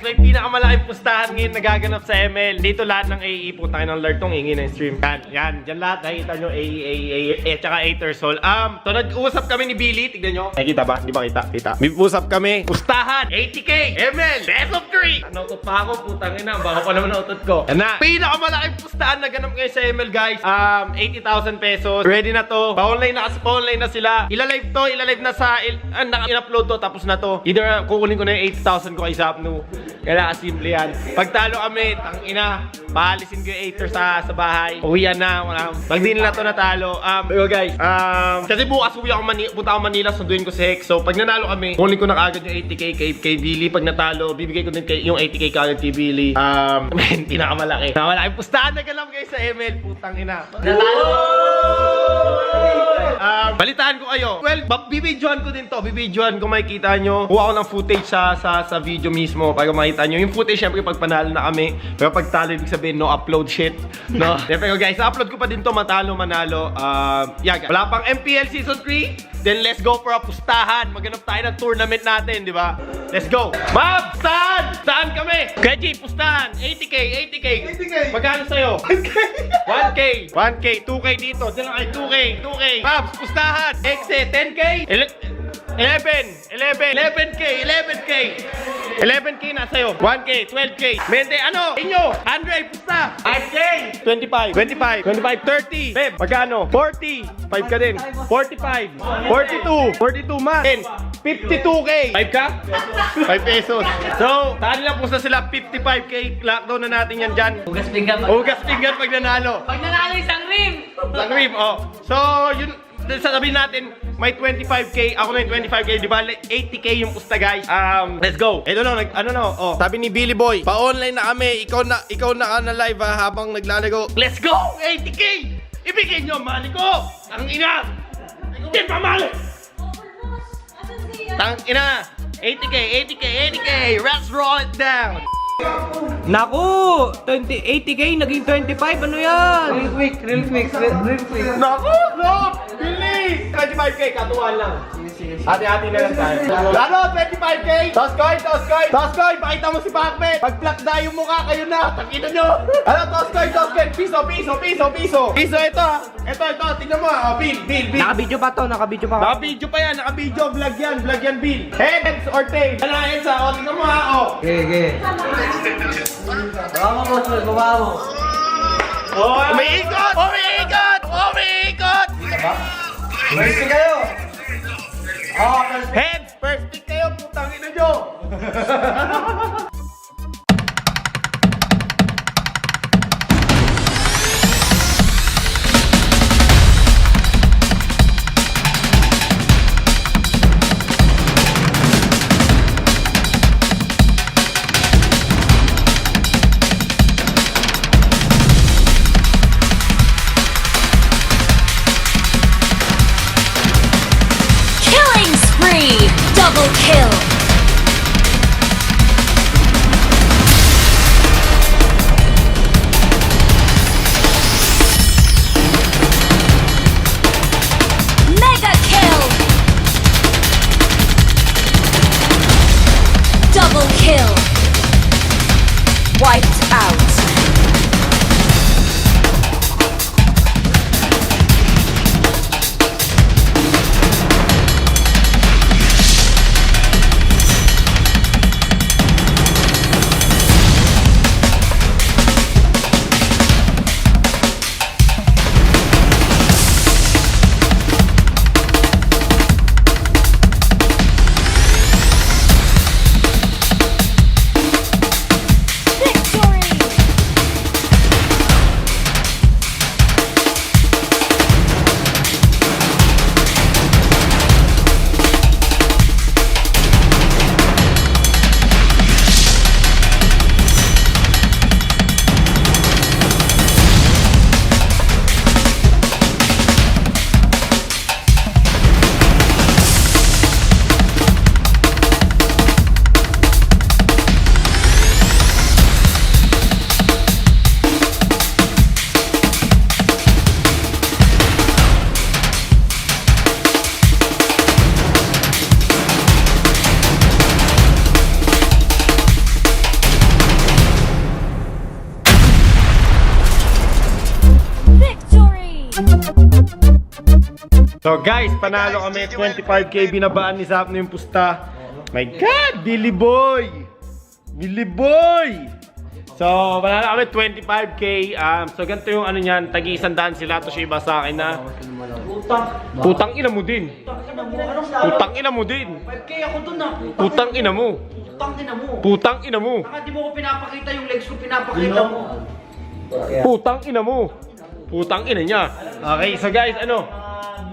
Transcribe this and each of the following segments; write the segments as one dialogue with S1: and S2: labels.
S1: may pinakamalaking pustahan ngayon nagaganap sa ML. Dito lahat ng AE, putang ng alert tong ingi ng stream. Yan, dyan lahat nakita nyo AE, tsaka Aethersol. So nag-usap kami ni Billy, tignan nyo. Nakikita ba? Di ba kita? Kita. Usap kami. Pustahan, 80k, ML, best of 3. Nautot pa ako, putang ina. Baka pa naman nautot ko. Yan na. Pinakamalaking pustahan na ganap ngayon sa ML, guys. 80,000 pesos. Ready na to. Pa-online na kasi pa-online na sila. Ilalive to, ilalive na sa, in-upload to, tapos na to. Either kukunin ko na yung 80,000 ko kay Zapnu. Kaya simple yan. Pagtalo kami, tangina, paalisin ko yung Aether sa bahay. Uwian na. Pag di nila to natalo. Guys, kasi bukas uwi ako punta ako Manila, sunduin ko si Hex. So pag nanalo kami, kunin ko na kagad yung 80k kay Billy. Pag natalo, bibigay ko din yung 80k kagad kay Billy. Pinakamalaki. Pinakamalaki. Pustahan na ganap guys sa ML. Putang ina. Natalo! Balitaan ko kayo. Well, bibidyohan ko din to. Bibidyohan ko, makikita nyo. Kuha ko ng footage sa video mismo para makita nyo. Yung footage, syempre, pag panalo na kami. Pero pag talo, ibig sabihin, no upload shit. No? Pero guys, upload ko pa din to. Matalo, manalo. Yeah, wala pang MPL Season 3. Then, let's go for a pustahan. Maghanap tayo ng tournament natin, di ba? Let's go. Mab! Saan? Saan kami? Keji, pustahan. 80k, 80k. 80k. Magkano sa'yo? 1k. 1k. 2k dito. Diyan lang kayo. 2k. 2k. Mabs, pustahan. Exe, 10k. 11k. 11k na sa'yo. 1k. 12k. Mente, ano? Inyo. Andre, pusta. 5k. 25. 30. Beb, magkano? 40. 5 ka din. 45. 42 man. 52k. 5 ka? 5 pesos. So, saan lang pusta sila? 55k. Lockdown na natin yan dyan.
S2: Hugas pinggan.
S1: Hugas pinggan pag nanalo.
S2: Pag nanalo isang rim.
S1: Isang rim, oh. So, yun, sasabihin natin, may 25k, ako na yung 25k, di ba? 80k yung pusta, guys. Let's go. Ito na, oh. Sabi ni Billy Boy, pa-online na kami, ikaw na ka na live habang naglalago. Let's go! 80k! Ibigay nyo, mali ko! Ang ina! Hindi pa mali! Tang ina! 80k! Let's roll it down!
S3: Naku! 80k naging 25, ano yan?
S2: Real quick.
S1: Naku! No! Billy! 25k, katuan lang. Hati-hati na lang tayo. Ano? 25k? Toss coin! Pakita mo si Pacman! Pag-black na yung mukha, kayo na! Takina nyo! Ano? Toss coin! Piso! Piso, ito ha! Ito, tingnan mo ha! Bill!
S3: Nakabidyo pa to, nakabidyo pa.
S1: Nakabidyo pa yan! Nakabidyo! Vlog yan, Bill! Heads or tails? Ano, heads ha? O, tingnan mo ha! O!
S2: Okay. Baba mo, boss. Baba mo.
S1: Umiikot!
S2: Pwede kayo.
S1: Heads! First pick kayo! Putang ina nyo!
S4: Double kill! Mega kill! Double kill! Wiped out! Victory!
S1: So guys, panalo kami 25k, binabaan ni Zapno yung pusta. My God, Billy Boy! Billy Boy! So, panalo kami 25k. So ganito yung ano niyan, tagi-100 sila. Ito siya iba sa akin na putang ina mo din. Putang ina mo din.
S3: 5K ako dun na.
S1: Putang ina mo.
S3: Putang ina mo.
S1: Putang ina mo.
S3: Baka di mo ko pinapakita yung legs ko, pinapakita mo.
S1: Putang ina mo. Putang ina niya. Okay, so guys, ano?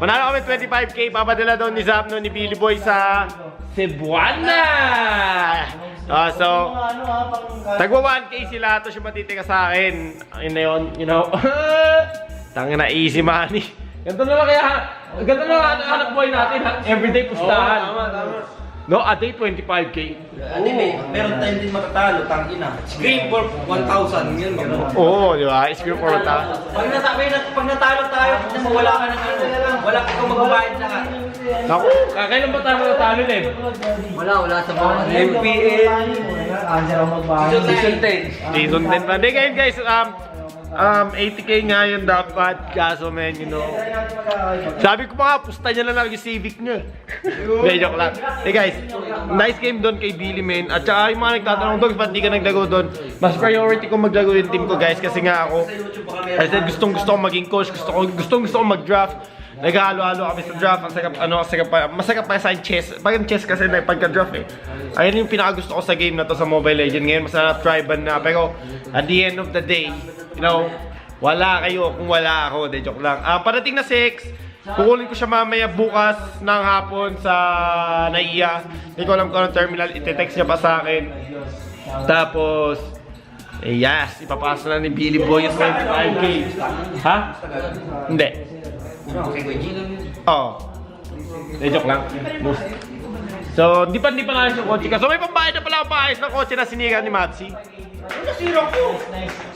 S1: Panalo kami 25k, papadala daw ni Zapno ni Billy Boy sa Cebuana. So, tagwa 1k sila, ito siya matitira sa akin. Ayun na yun, you know. Tangin na, easy money. Ganito na lang kaya, ganito na lang hanap buhay natin. Everyday pustahan. No, a day 25k.
S3: Meron time din matatalo, tangina. Screen for 1,000, yun meron.
S1: Oo, di ba? Screw for ta.
S3: Pag natalo tayo, wala ka ng ano. Wala ka kung magbabayad na ka.
S1: Naku, kailan ba tayo natalo eh?
S3: Wala sa mga MPL. Season 10.
S1: Season 10 pa. Hindi ngayon guys, 80k nga yun dapat. Kaso man, you know. Sabi ko pa nga, pusta niya na lang yung Civic niya. Hindi, joke lang. Hey guys, nice game doon kay Billy man. At saka yung mga nagtatanong doon, ba't di ka naglago doon? Mas priority ko maglago yung team ko guys. Kasi nga ako, kasi gustong gusto ko maging coach. Gustong gusto ko mag-draft. Naghahalo-halo kami sa draft. Masakap pa sa chess. Pag chess kasi pagka-draft eh. Ayun yung pinakagusto ko sa game na to sa Mobile Legends. Ngayon mas na-triban na. Pero at the end of the day, you know, wala kayo kung wala ako. De, joke lang. Parating na 6. Kukunin ko siya mamaya bukas ng hapon sa NAIA. Hindi ko alam kung anong terminal. Ite-text niya pa sa akin. Tapos, yes, ipapasa na ni Billy Boy yung 25k. Ha? Hindi. Oo. Joke lang. So, di pa naayos yung kotse ka. So, may pambayad na pala ang paayos ng kotse na sinira ni Matsi.
S3: Nasira ko.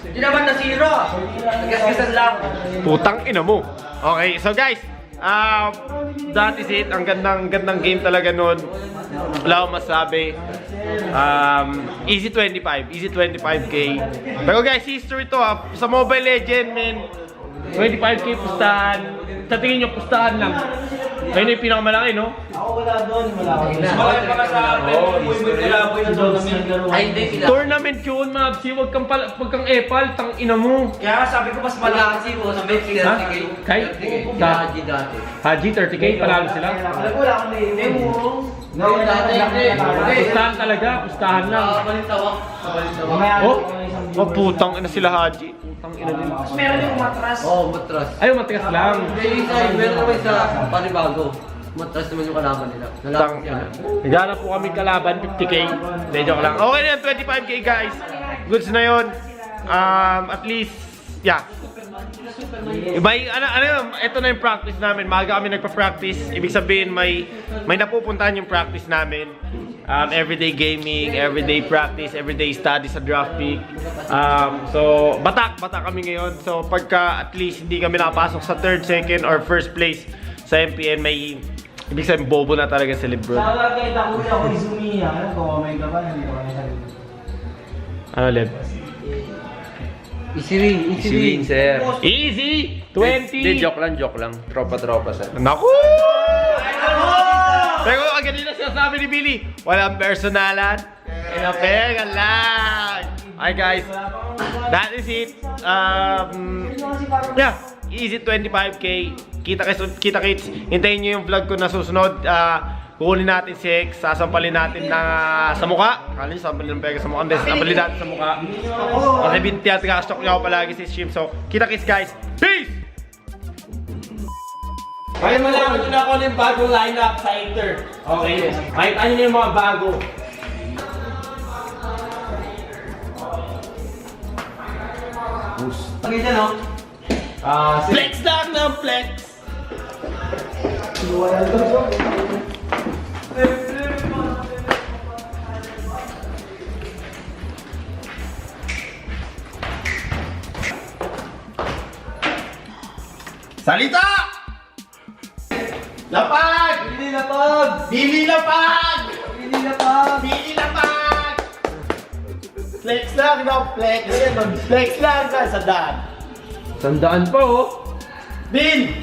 S3: Hindi naman nasira. Nagasgasan lang.
S1: Putang ina mo. Okay, so guys, that is it. Ang gandang game talaga nun. Wala akong masabi. Easy 25. Easy 25k. Pero guys, history to ha. Sa Mobile Legends, man. 25k pustahan. Sa tingin nyo, pustahan lang. Kayo na yung pinakamalaki, no?
S3: Ako wala doon. Malaki pa ka sa akin. Muy kalaboy na doon. Ay, hindi sila.
S1: Tournament yun, Mabsi. Huwag kang epal. Tang ina mo.
S3: Kaya sabi ko mas malaki ko sa bet 30k.
S1: Kay?
S3: Sa Haji dati.
S1: Haji, 30k. Panalo sila.
S3: Wala akong naiinom. No, dati hindi.
S1: Pustahan talaga. Pustahan lang.
S3: Balintawak.
S1: Oh, putang ina sila Haji. Putang ina din.
S3: Meron yung matras. Oo, matras.
S1: Ay, matigas lang.
S3: Meron naman sa panibago. Matras naman yung kalaban nila.
S1: Tang ina. Naghanap po kami kalaban, 50k. Hindi, joke lang. Okay na yan, 25k guys. Goods na yun. At least, yeah. Ito na yung practice namin. Maaga kami nagpa-practice. Ibig sabihin, may napupuntahan yung practice namin. Everyday gaming, everyday practice, everyday study sa draft pick. So, batak kami ngayon. So, pagka at least hindi kami nakapasok sa 3rd, 2nd, or 1st place sa MPN, may ibig sabihin, bobo na talaga sa libro. Ano, Leb?
S2: Easy win, sir.
S1: Easy! 20!
S2: Hindi, joke lang. Tropa, sir.
S1: Naku! Pero ang ganito sinasabi ni Billy, walang personalan. Pera lang. Hi guys, that is it. Yeah, easy 25k. Kita-kits. Hintayin nyo yung vlog ko na susunod. Kukunin natin si X, sasampalin natin sa mukha. Kala nyo, sampalin ng pega sa mukha. Hindi, sasampalin natin sa mukha. Kasi binti at kakastok niya ako palagi si stream. So, kita-kits guys. Peace! Kaya malaman nyo na ako yung bagong lineup sa Aether. Okay? Makita nyo na yung mga bago.
S3: Pagin siya, no?
S1: Flex lang ng flex! Salita! Lapag!
S3: Bili lapag!
S1: Bili lapag!
S3: Bili lapag!
S1: Bili lapag! Flex lang, no? Flex. Flex lang ka sa daan.
S2: Sandaan pa, oh.
S1: Bin!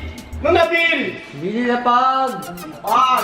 S1: Nung Nabil!
S3: Bili na pag!
S1: Pag!